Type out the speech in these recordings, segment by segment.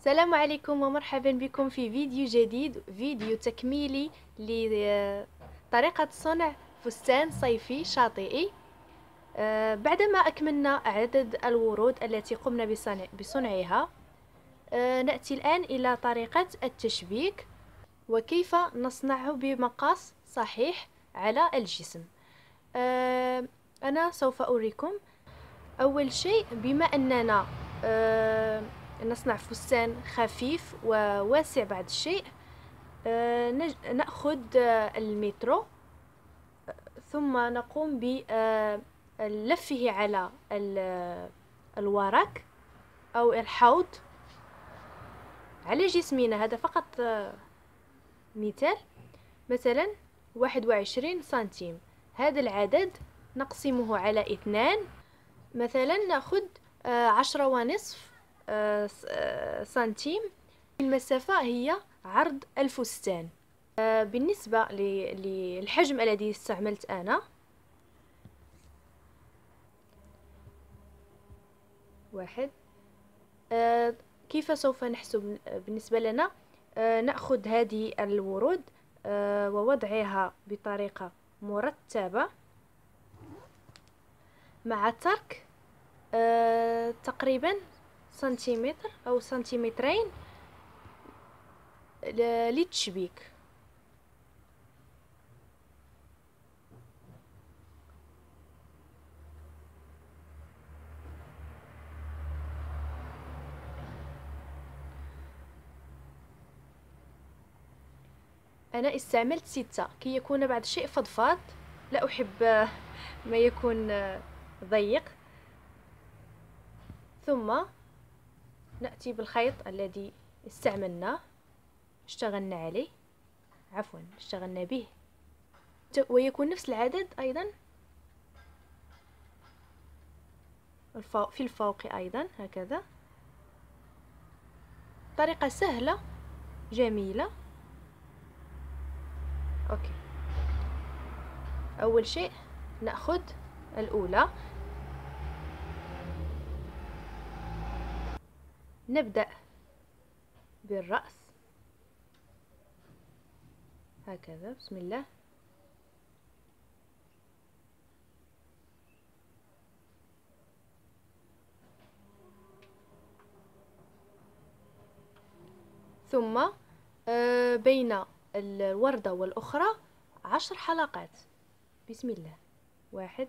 السلام عليكم ومرحبا بكم في فيديو جديد، فيديو تكميلي لطريقة صنع فستان صيفي شاطئي. بعدما أكملنا عدد الورود التي قمنا بصنعها، نأتي الآن إلى طريقة التشبيك وكيف نصنعه بمقاس صحيح على الجسم. أنا سوف أوريكم. أول شيء، بما أننا نصنع فستان خفيف وواسع بعض الشيء، نأخذ المترو، ثم نقوم بلفه على الورق أو الحوض على جسمنا. هذا فقط مثال. مثلا 21 سنتيم، هذا العدد نقسمه على 2. مثلا نأخذ 10.5 سنتيم. المسافة هي عرض الفستان. بالنسبة للحجم الذي استعملت أنا، 1. كيف سوف نحسب بالنسبة لنا؟ نأخذ هذه الورود ووضعها بطريقة مرتبة مع ترك تقريبا سنتيمتر أو سنتيمترين للتشبيك. أنا استعملت 6 كي يكون بعض الشيء فضفاض، لا أحب ما يكون ضيق. ثم نأتي بالخيط الذي اشتغلنا به، ويكون نفس العدد أيضا في الفوق أيضا، هكذا. طريقة سهلة جميلة. أوكي، أول شيء نأخذ الأولى، نبدأ بالرأس هكذا، بسم الله. ثم بين الوردة والأخرى 10 حلقات. بسم الله. 1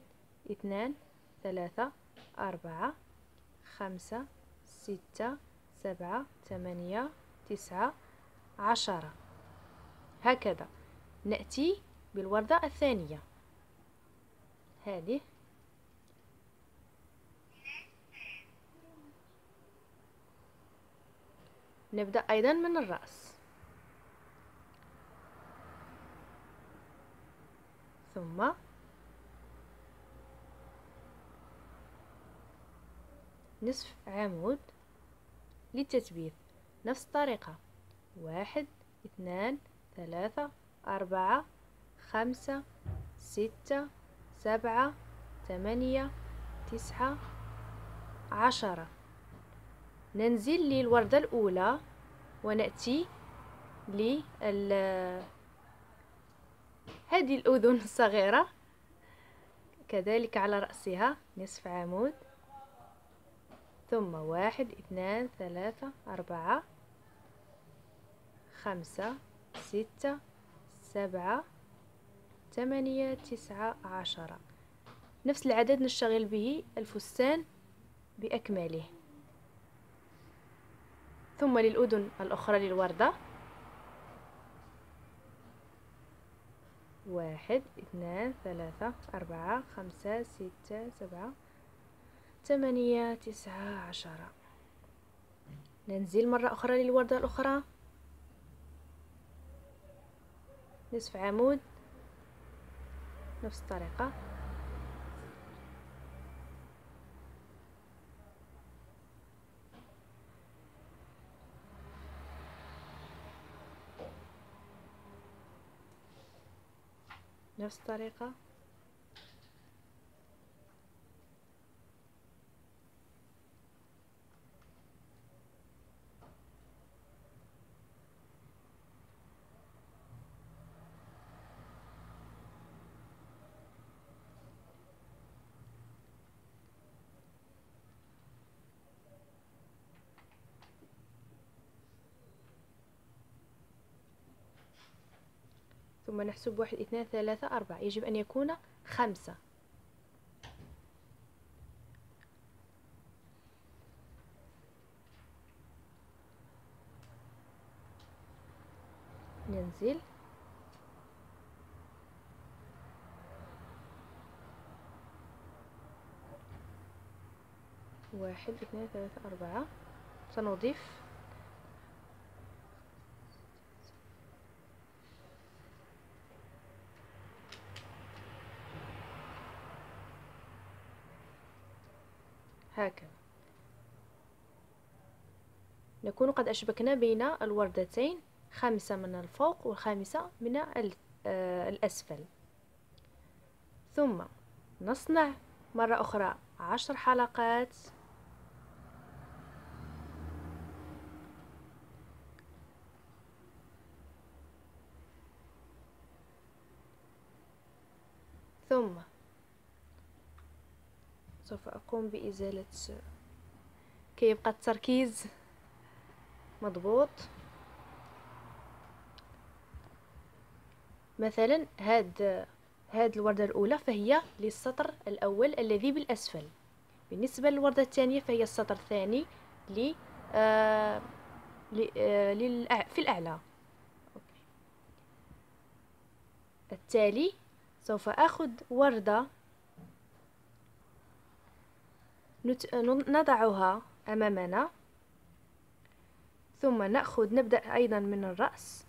2 3 4 5 6 7 8 9 10. هكذا. نأتي بالوردة الثانية، هذه. نبدأ أيضا من الرأس، ثم نصف عمود للتثبيت. نفس الطريقة، 1 2 3 4 5 6 7 8 9 10. ننزل للوردة الأولى ونأتي هذه الأذن الصغيرة، كذلك على رأسها نصف عمود، ثم 1 2 3 4 5 6 7 8 9 10. نفس العدد نشتغل به الفستان بأكمله. ثم للأذن الأخرى للوردة، 1 2 3 4 5 6 7 8 9 10. ننزل مرة أخرى للوردة الأخرى، نصف عمود، نفس الطريقة. نفس الطريقة. ثم نحسب 1 2 3 4، يجب أن يكون 5. ننزل 1 2 3 4. سنضيف هكذا. نكون قد أشبكنا بين الوردتين، 5 من الفوق و5 من الأسفل. ثم نصنع مرة أخرى 10 حلقات. ثم سوف أقوم بإزالة كي يبقى التركيز مضبوط. مثلا هاد الوردة الأولى فهي للسطر الأول الذي بالأسفل، بالنسبة للوردة الثانية فهي السطر الثاني في الأعلى. التالي سوف أخذ وردة نضعها أمامنا، ثم نبدأ أيضا من الرأس،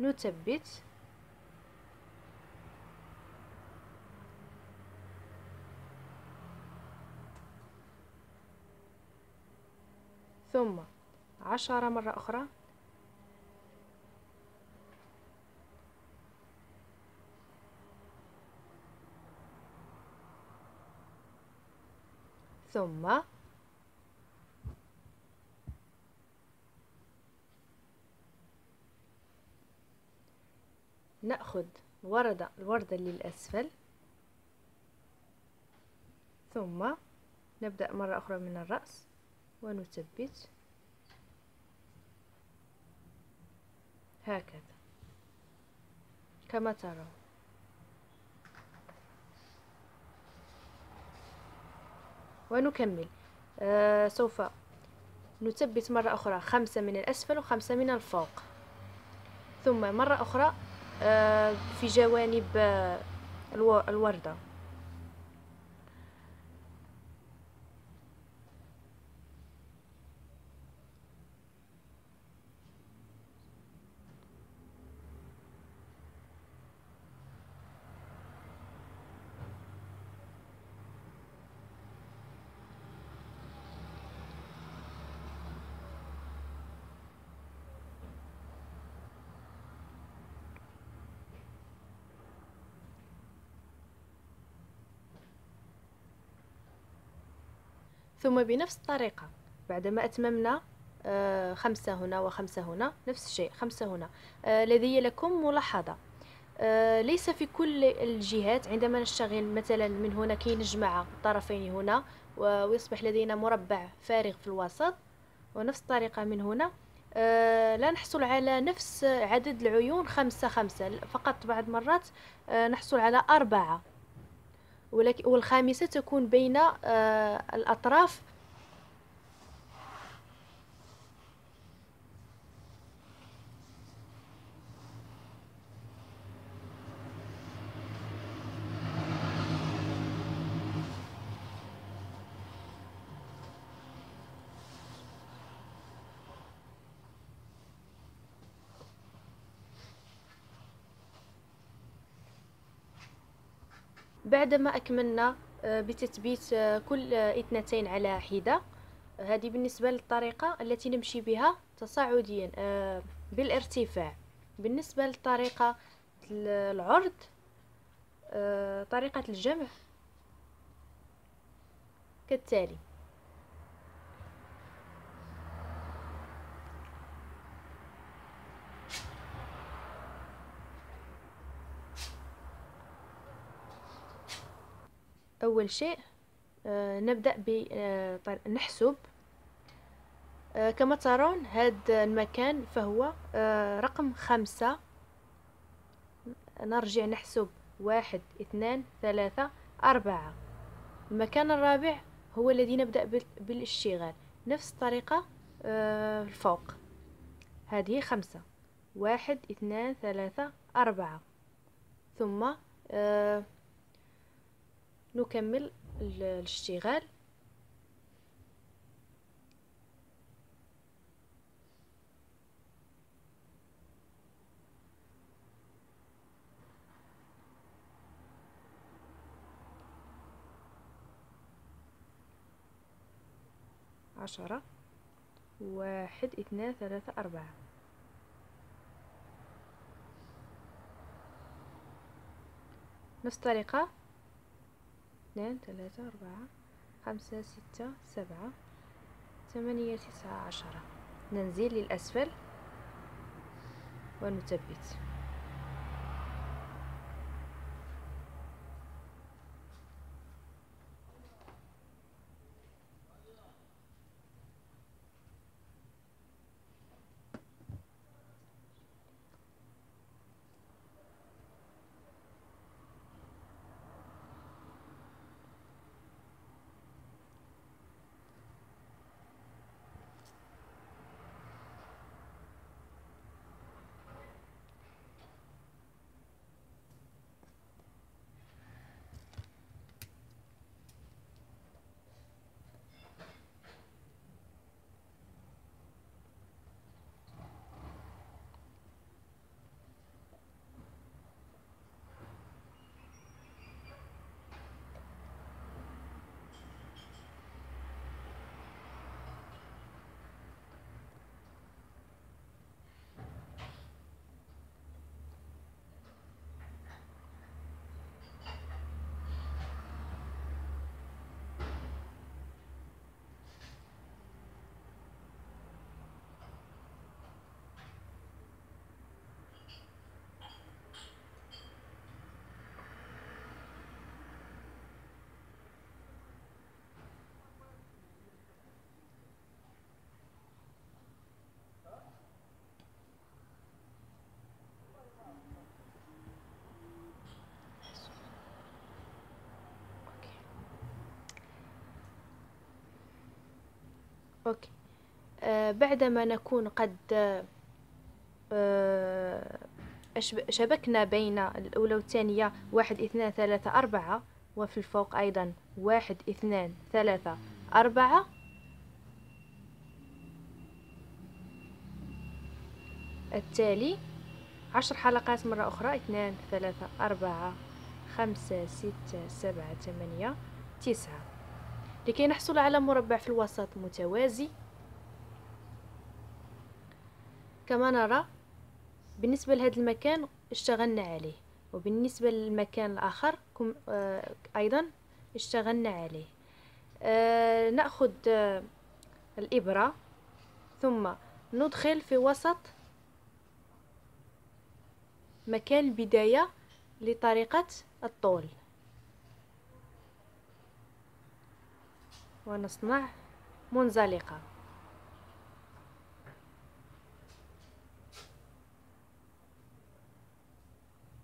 نثبت ثم 10 مرة أخرى، ثم نأخذ الوردة للأسفل، ثم نبدأ مرة أخرى من الرأس ونثبت هكذا كما ترون. ونكمل. سوف نثبت مرة أخرى 5 من الأسفل و5 من الفوق، ثم مرة أخرى في جوانب الوردة. ثم بنفس الطريقة بعدما أتممنا 5 هنا و5 هنا، نفس الشيء 5 هنا. لدي لكم ملاحظة، ليس في كل الجهات عندما نشتغل مثلا من هنا كي نجمع الطرفين هنا ويصبح لدينا مربع فارغ في الوسط، ونفس الطريقة من هنا لا نحصل على نفس عدد العيون 5 فقط. بعض مرات نحصل على 4، والخامسة تكون بين الأطراف. بعدما أكملنا بتثبيت كل 2 على حدة، هذه بالنسبة للطريقة التي نمشي بها تصاعديا بالارتفاع. بالنسبة للطريقة العرض، طريقة الجمع كالتالي. أول شيء نبدأ نحسب كما ترون هذا المكان فهو رقم 5. نرجع نحسب 1 2 3 4. المكان الرابع هو الذي نبدأ بالاشتغال نفس الطريقة الفوق. هذه 5 1 2 3 4. ثم نكمل الاشتغال. عشرة 1 2 3 4. نفس الطريقة 2 3 4 5 6 7 8 9 10. ننزل للأسفل ونثبت. أوكي. بعدما نكون قد شبكنا بين الأولى والثانية 1 2 3 4، وفي الفوق أيضا 1 2 3 4. التالي 10 حلقات مرة أخرى 2 3 4 5 6 7 8 9 لكي نحصل على مربع في الوسط متوازي. كما نرى بالنسبة لهذا المكان اشتغلنا عليه، وبالنسبة للمكان الآخر أيضا اشتغلنا عليه. نأخذ الإبرة ثم ندخل في وسط مكان البداية لطريقة الطول، ونصنع منزلقة.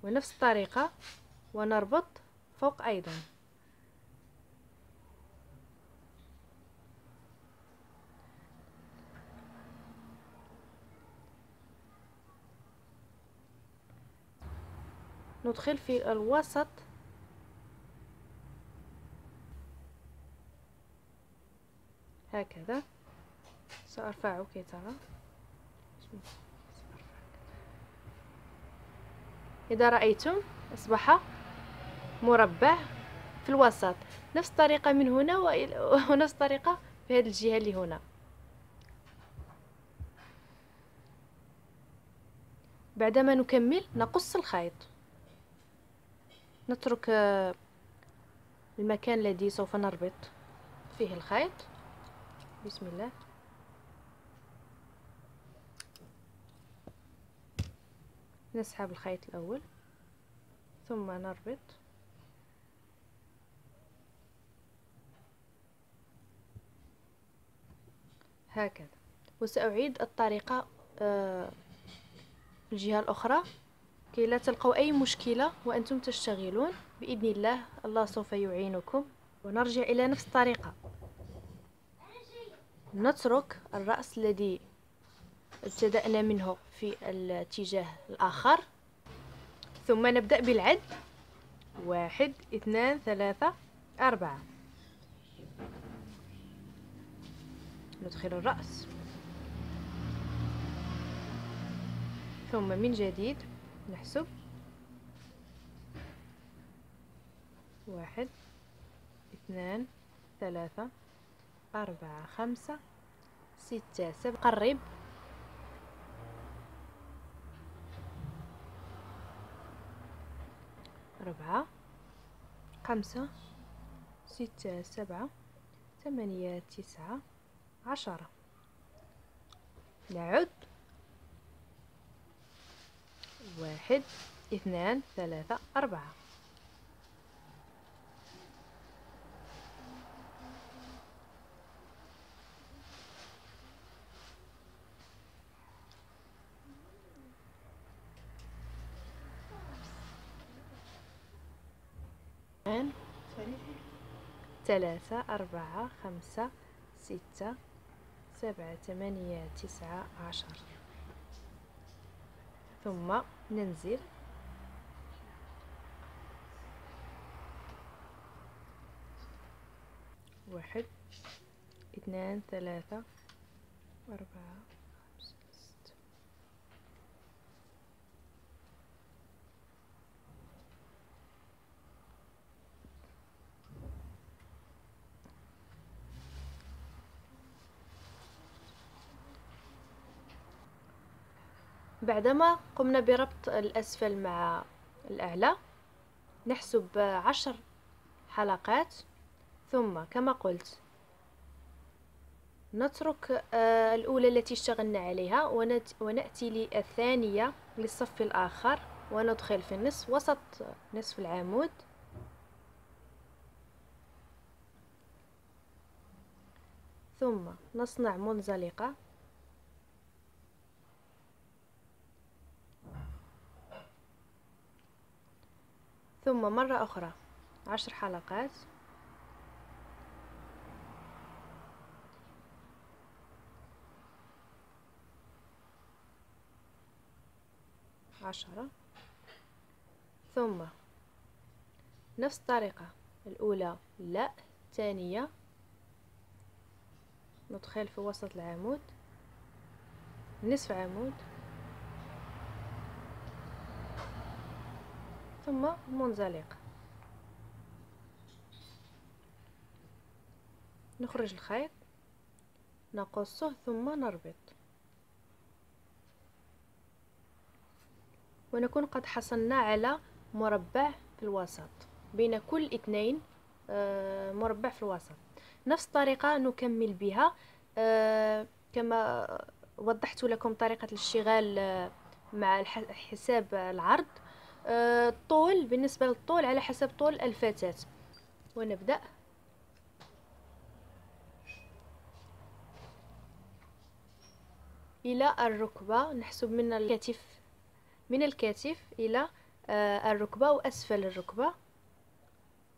ونفس الطريقة ونربط فوق أيضا. ندخل في الوسط هكذا. سأرفعه كي ترى. إذا رأيتم أصبح مربع في الوسط. نفس الطريقة من هنا ونفس الطريقة في هذه الجهة اللي هنا. بعدما نكمل نقص الخيط، نترك المكان الذي سوف نربط فيه الخيط. بسم الله. نسحب الخيط الأول ثم نربط. هكذا. وسأعيد الطريقة في الجهة الأخرى كي لا تلقوا أي مشكلة وأنتم تشتغلون. بإذن الله، الله سوف يعينكم. ونرجع إلى نفس الطريقة، نترك الرأس الذي ابتدأنا منه في الاتجاه الآخر، ثم نبدأ بالعد: 1 2 3 4. ندخل الرأس، ثم من جديد نحسب: 1 2 3 4 5 6 7. قرب. 4 5 6 7 8 9 10. نعد: 1 2 3 4. الآن 3 4 5 6 7 8 9 10. ثم ننزل. 1 2 3 4 5 6. بعدما قمنا بربط الأسفل مع الأعلى، نحسب 10 حلقات، ثم كما قلت نترك الأولى التي اشتغلنا عليها ونأتي للثانية للصف الآخر، وندخل في النصف وسط نصف العمود، ثم نصنع منزلقة، ثم مرة أخرى 10 حلقات، ثم نفس الطريقة الأولى لا، الثانية ندخل في وسط العمود، نصف عمود، ثم منزلقة. نخرج الخيط، نقصه، ثم نربط، ونكون قد حصلنا على مربع في الوسط، بين كل اثنين مربع في الوسط. نفس الطريقة نكمل بها كما وضحت لكم طريقة الاشتغال مع حساب العرض. الطول، بالنسبة للطول على حسب طول الفتاة. ونبدأ. إلى الركبة، نحسب من الكتف إلى الركبة وأسفل الركبة،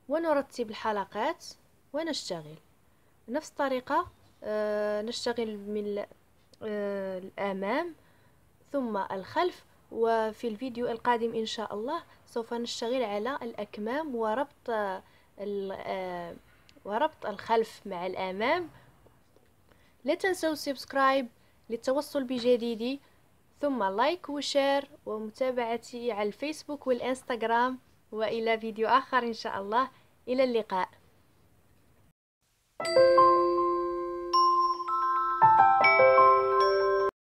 ونرتب الحلقات ونشتغل نفس الطريقة. نشتغل من الأمام ثم الخلف. وفي الفيديو القادم إن شاء الله سوف نشتغل على الأكمام وربط الخلف مع الأمام. لا تنسوا سبسكرايب للتوصل بجديدي، ثم لايك وشير ومتابعتي على الفيسبوك والإنستغرام. وإلى فيديو آخر إن شاء الله. إلى اللقاء.